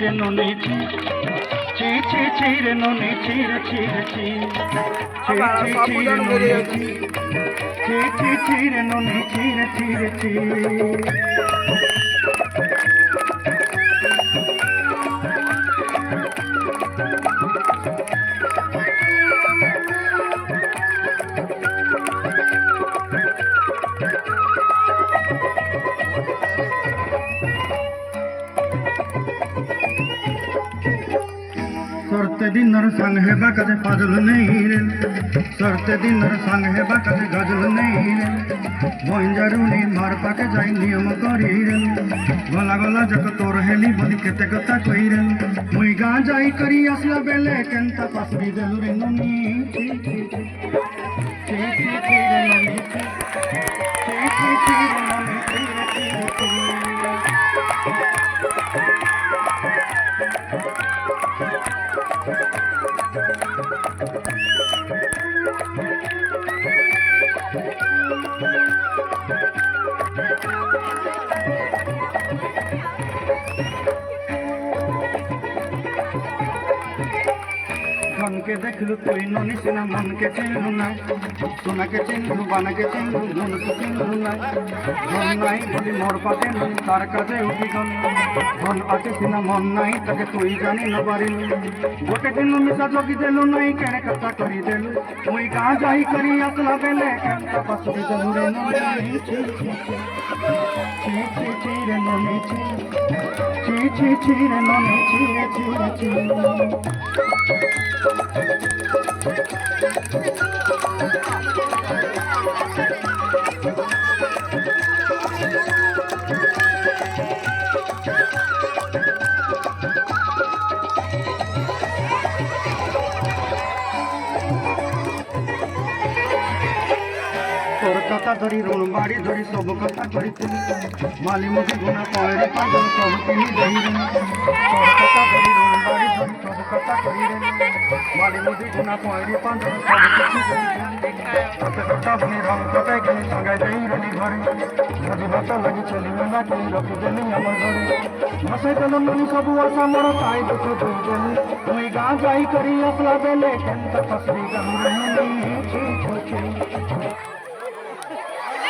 रे नोनी ची ची ची ची रे नोनी ची रे ची रे ची ची ची ची रे नोनी ची ची ची ची रे नोनी ची रे ची रे ची सरते दिनर संग है कदे पाजल नहीं रे सरते दिनर संग है कदे गजल नहीं रे भंजारुनी मार पाके जाई नियम करी रे गला गला जक तोर हेली बनी केते कथा कही रे मुई गा जाई करी असला बेले केंता पासरी देलु रे ननी ची ची ची ची ची रे ननी ची ची ची रे ननी ची मन के देखलु तुई ननी सिना मन के चिन्हु ना सोना के चिन्हु बाना के चिन्हु मन के चिन्हु ना धन नाई बोली मोर पाते ननी तार काजे उठी गन धन आते सिना मन नाई तके तुई जानी न पारिल गोटे दिन मिसा जोगी देलु नाई केने कथा करी देलु मुई गा जाई करी असला बेले केंता पसरी देलु रे ननी ची ची ची ची ची रे ननी ची ची ची ची रे ननी ची रे ची रे ची तोर कथा धरी ऋण बाड़ी धरी सब कथा करी माली मुझे गुना पहरे पागल सब किनी दही रे तोर कथा धरी ऋण बाड़ी धरी सब कथा करी रे माली मुझे गुना पहरे पागल सब किनी दही रे कथा कथा बनी रंग कथा के संगे दही रे घरे मुझे बता लगी चली ना के रख देनी हमर घरे हसे तन मन सब आशा मोर ताई दुख दे देनी मुई गा जाई करी असला बेले केंत फसरी गम रही ची ची ची